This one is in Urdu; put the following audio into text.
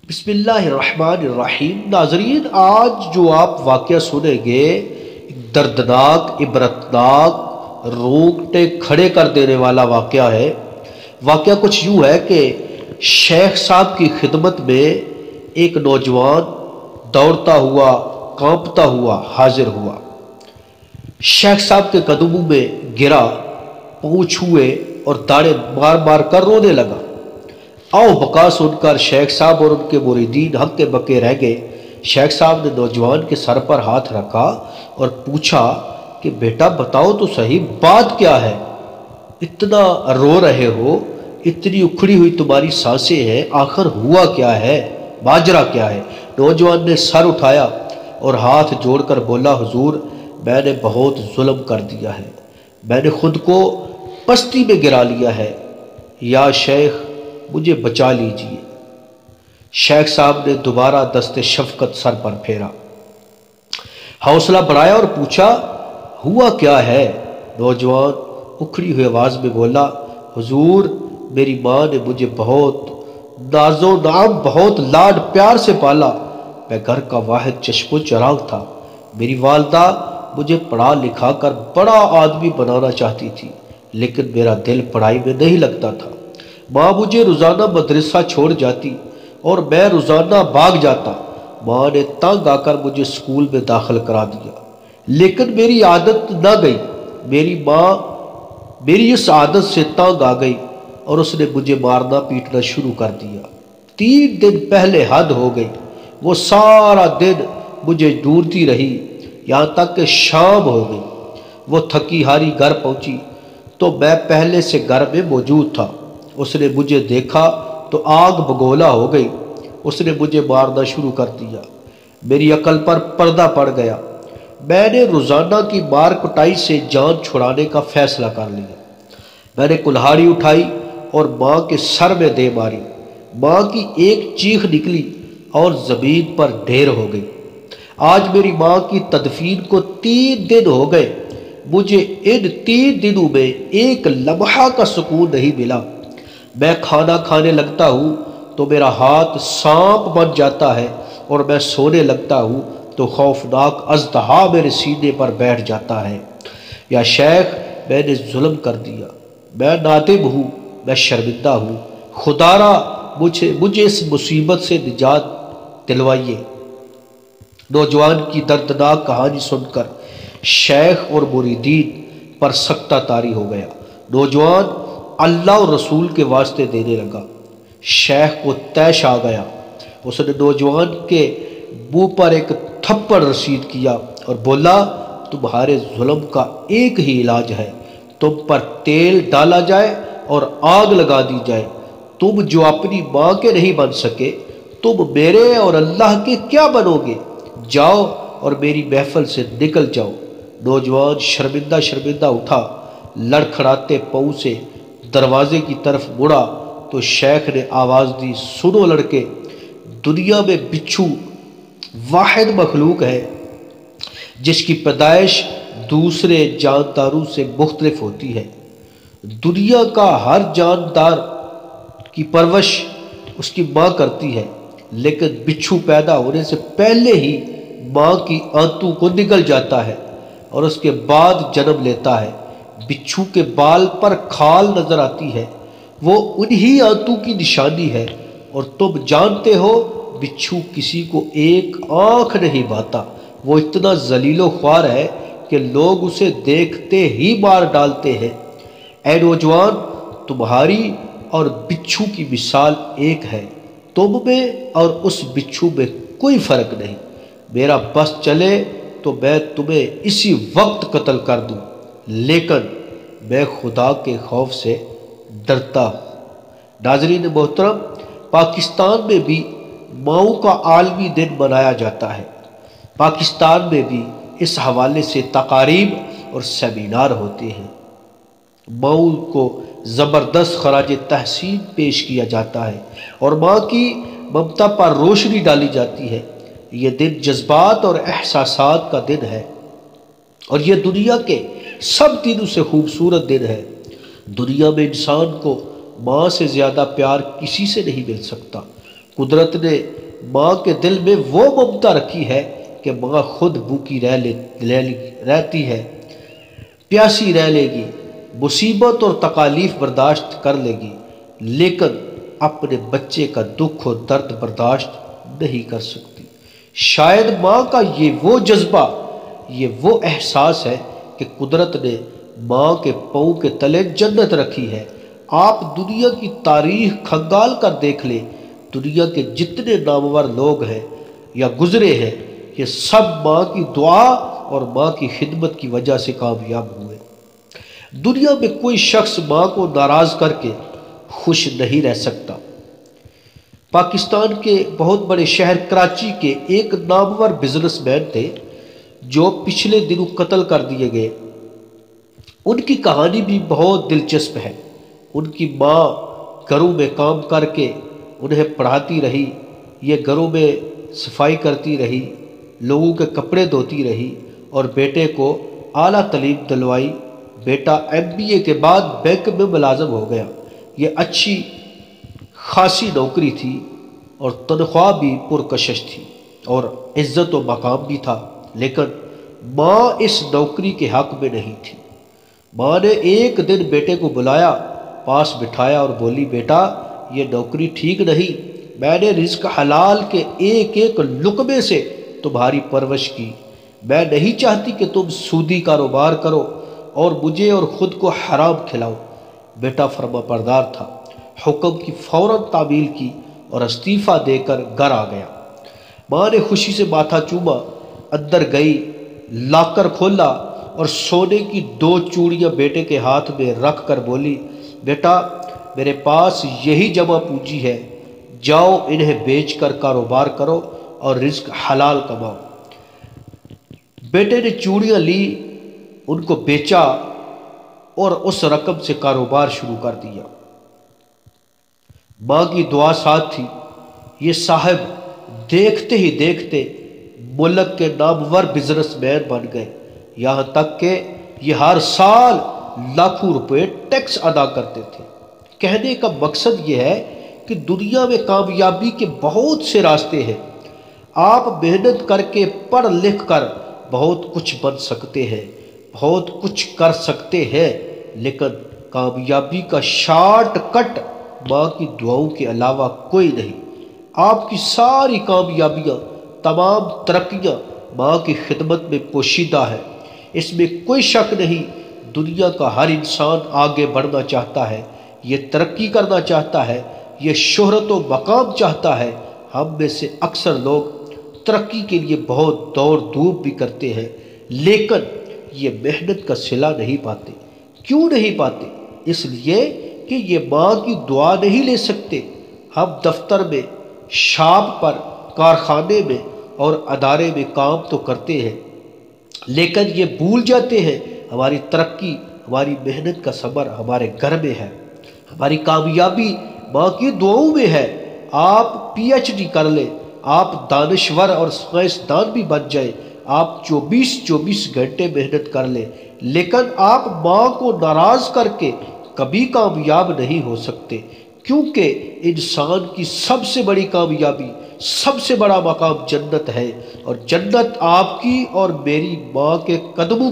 بسم اللہ الرحمن الرحیم۔ ناظرین، آج جو آپ واقعہ سنیں گے ایک دردناک، عبرتناک، رونگٹے کھڑے کر دینے والا واقعہ ہے۔ واقعہ کچھ یوں ہے کہ شیخ صاحب کی خدمت میں ایک نوجوان دوڑتا ہوا، کانپتا ہوا حاضر ہوا۔ شیخ صاحب کے قدموں میں گرا، پاؤں چھوئے اور داڑھیں مار مار کر رونے لگا۔ آؤ بکا سن کر شیخ صاحب اور ان کے مریدین ہکے بکے رہ گئے۔ شیخ صاحب نے نوجوان کے سر پر ہاتھ رکھا اور پوچھا کہ بیٹا بتاؤ تو صحیح، بات کیا ہے؟ اتنا رو رہے ہو، اتنی اکھڑی ہوئی تمہاری سانسیں ہیں، آخر ہوا کیا ہے؟ ماجرا کیا ہے؟ نوجوان نے سر اٹھایا اور ہاتھ جوڑ کر بولا، حضور میں نے بہت ظلم کر دیا ہے، میں نے خود کو پستی میں گرا لیا ہے، یا شیخ مجھے بچا لیجئے۔ شیخ صاحب نے دوبارہ دست شفقت سر پر پھیرا، حوصلہ بڑھایا اور پوچھا ہوا کیا ہے؟ نوجوان اکھڑی ہوئی آواز میں بولا، حضور میری ماں نے مجھے بہت ناز و نعم، بہت لاڈ پیار سے پالا، میں گھر کا واحد چشم و چراغ تھا، میری والدہ مجھے پڑھا لکھا کر بڑا آدمی بنانا چاہتی تھی، لیکن میرا دل پڑھائی میں نہیں لگتا تھا۔ ماں مجھے روزانہ مدرسہ چھوڑ جاتی اور میں روزانہ بھاگ جاتا۔ ماں نے تنگ آ کر مجھے اسکول میں داخل کرا دیا، لیکن میری عادت نہ گئی۔ میری ماں میری اس عادت سے تنگ آ گئی اور اس نے مجھے مارنا پیٹنا شروع کر دیا۔ 3 دن پہلے حد ہو گئی، وہ سارا دن مجھے ڈھونڈتی رہی، یہاں تک کہ شام ہو گئی۔ وہ تھکی ہاری گھر پہنچی تو میں پہلے سے گھر میں موجود تھا۔ اس نے مجھے دیکھا تو آگ بگولا ہو گئی، اس نے مجھے مارنا شروع کر دیا۔ میری عقل پر پردہ پڑ گیا، میں نے روزانہ کی مار کٹائی سے جان چھڑانے کا فیصلہ کر لیا۔ میں نے کلہاڑی اٹھائی اور ماں کے سر میں دے ماری۔ ماں کی ایک چیخ نکلی اور زمین پر ڈھیر ہو گئی۔ آج میری ماں کی تدفین کو 3 دن ہو گئے، مجھے ان 3 دنوں میں ایک لمحہ کا سکون نہیں ملا۔ میں کھانا کھانے لگتا ہوں تو میرا ہاتھ سانپ بن جاتا ہے اور میں سونے لگتا ہوں تو خوفناک اژدہا میرے سینے پر بیٹھ جاتا ہے۔ یا شیخ میں نے ظلم کر دیا، میں نادم ہوں، میں شرمندہ ہوں، خدا را مجھے اس مصیبت سے نجات دلوائیے۔ نوجوان کی دردناک کہانی سن کر شیخ اور مریدین پر سکتہ طاری ہو گیا۔ نوجوان اللہ اور رسول کے واسطے دینے لگا۔ شیخ کو طیش آ گیا، اس نے نوجوان کے منہ پر ایک تھپڑ رسید کیا اور بولا، تمہارے ظلم کا ایک ہی علاج ہے، تم پر تیل ڈالا جائے اور آگ لگا دی جائے۔ تم جو اپنی ماں کے نہیں بن سکے، تم میرے اور اللہ کے کیا بنو گے؟ جاؤ اور میری محفل سے نکل جاؤ۔ نوجوان شرمندہ شرمندہ اٹھا، لڑکھڑاتے پاؤں سے دروازے کی طرف مڑا تو شیخ نے آواز دی، سنو لڑکے، دنیا میں بچھو واحد مخلوق ہے جس کی پیدائش دوسرے جانداروں سے مختلف ہوتی ہے۔ دنیا کا ہر جاندار کی پرورش اس کی ماں کرتی ہے، لیکن بچھو پیدا ہونے سے پہلے ہی ماں کی آنتوں کو نگل جاتا ہے اور اس کے بعد جنم لیتا ہے۔ بچھو کے بال پر کھال نظر آتی ہے، وہ انہی آنتوں کی نشانی ہے، اور تم جانتے ہو بچھو کسی کو ایک آنکھ نہیں بھاتا، وہ اتنا ذلیل و خوار ہے کہ لوگ اسے دیکھتے ہی مار ڈالتے ہیں۔ اے نوجوان، تمہاری اور بچھو کی مثال ایک ہے، تم میں اور اس بچھو میں کوئی فرق نہیں۔ میرا بس چلے تو میں تمہیں اسی وقت قتل کر دوں، لیکن میں خدا کے خوف سے ڈرتا ہوں۔ ناظرین محترم، پاکستان میں بھی ماؤں کا عالمی دن منایا جاتا ہے۔ پاکستان میں بھی اس حوالے سے تقاریب اور سیمینار ہوتے ہیں۔ ماؤں کو زبردست خراج تحسین پیش کیا جاتا ہے اور ماں کی ممتا پر روشنی ڈالی جاتی ہے۔ یہ دن جذبات اور احساسات کا دن ہے اور یہ دنیا کے سب دنوں سے خوبصورت دن ہے۔ دنیا میں انسان کو ماں سے زیادہ پیار کسی سے نہیں مل سکتا۔ قدرت نے ماں کے دل میں وہ ممتا رکھی ہے کہ ماں خود بھوکی رہتی ہے، پیاسی رہ لے گی، مصیبت اور تکالیف برداشت کر لے گی، لیکن اپنے بچے کا دکھ اور درد برداشت نہیں کر سکتی۔ شاید ماں کا یہ وہ جذبہ، یہ وہ احساس ہے کہ قدرت نے ماں کے پاؤں کے تلے جنت رکھی ہے۔ آپ دنیا کی تاریخ کھنگال کر دیکھ لیں، دنیا کے جتنے نامور لوگ ہیں یا گزرے ہیں، یہ سب ماں کی دعا اور ماں کی خدمت کی وجہ سے کامیاب ہوئے۔ دنیا میں کوئی شخص ماں کو ناراض کر کے خوش نہیں رہ سکتا۔ پاکستان کے بہت بڑے شہر کراچی کے ایک نامور بزنس مین تھے جو پچھلے دنوں قتل کر دیے گئے۔ ان کی کہانی بھی بہت دلچسپ ہے۔ ان کی ماں گھروں میں کام کر کے انہیں پڑھاتی رہی، یہ گھروں میں صفائی کرتی رہی، لوگوں کے کپڑے دھوتی رہی اور بیٹے کو اعلیٰ تعلیم دلوائی۔ بیٹا MBA کے بعد بینک میں ملازم ہو گیا۔ یہ اچھی خاصی نوکری تھی اور تنخواہ بھی پرکشش تھی اور عزت و مقام بھی تھا، لیکن ماں اس نوکری کے حق میں نہیں تھی۔ ماں نے ایک دن بیٹے کو بلایا، پاس بٹھایا اور بولی، بیٹا یہ نوکری ٹھیک نہیں، میں نے رزق حلال کے ایک ایک لقمے سے تمہاری پرورش کی، میں نہیں چاہتی کہ تم سودی کاروبار کرو اور مجھے اور خود کو حرام کھلاؤ۔ بیٹا فرما بردار تھا، حکم کی فوراً تعمیل کی اور استعفیٰ دے کر گھر آ گیا۔ ماں نے خوشی سے ماتھا چوما، اندر گئی، لاکر کھولا اور سونے کی 2 چوڑیاں بیٹے کے ہاتھ میں رکھ کر بولی، بیٹا میرے پاس یہی جمع پونجی ہے، جاؤ انہیں بیچ کر کاروبار کرو اور رزق حلال کماؤ۔ بیٹے نے چوڑیاں لی، ان کو بیچا اور اس رقم سے کاروبار شروع کر دیا۔ ماں کی دعا ساتھ تھی، یہ صاحب دیکھتے ہی دیکھتے ملک کے نامور بزنس مین بن گئے، یہاں تک کہ یہ ہر سال لاکھوں روپے ٹیکس ادا کرتے تھے۔ کہنے کا مقصد یہ ہے کہ دنیا میں کامیابی کے بہت سے راستے ہیں۔ آپ محنت کر کے پڑھ لکھ کر بہت کچھ بن سکتے ہیں، بہت کچھ کر سکتے ہیں، لیکن کامیابی کا شارٹ کٹ ماں کی دعاؤں کے علاوہ کوئی نہیں۔ آپ کی ساری کامیابیاں، تمام ترقیاں ماں کی خدمت میں پوشیدہ ہے۔ اس میں کوئی شک نہیں، دنیا کا ہر انسان آگے بڑھنا چاہتا ہے، یہ ترقی کرنا چاہتا ہے، یہ شہرت و مقام چاہتا ہے۔ ہم میں سے اکثر لوگ ترقی کے لیے بہت دوڑ دھوپ بھی کرتے ہیں، لیکن یہ محنت کا صلہ نہیں پاتے۔ کیوں نہیں پاتے؟ اس لیے کہ یہ ماں کی دعا نہیں لے سکتے۔ ہم دفتر میں، شاپ پر، کارخانے میں اور ادارے میں کام تو کرتے ہیں، لیکن یہ بھول جاتے ہیں ہماری ترقی، ہماری محنت کا ثمر ہمارے گھر میں ہے، ہماری کامیابی ماں کی دعاؤں میں ہے۔ آپ PhD کر لیں، آپ دانشور اور سائنسدان بھی بن جائیں، آپ 24 گھنٹے محنت کر لیں، لیکن آپ ماں کو ناراض کر کے کبھی کامیاب نہیں ہو سکتے، کیونکہ انسان کی سب سے بڑی کامیابی، سب سے بڑا مقام جنت ہے، اور جنت آپ کی اور میری ماں کے قدموں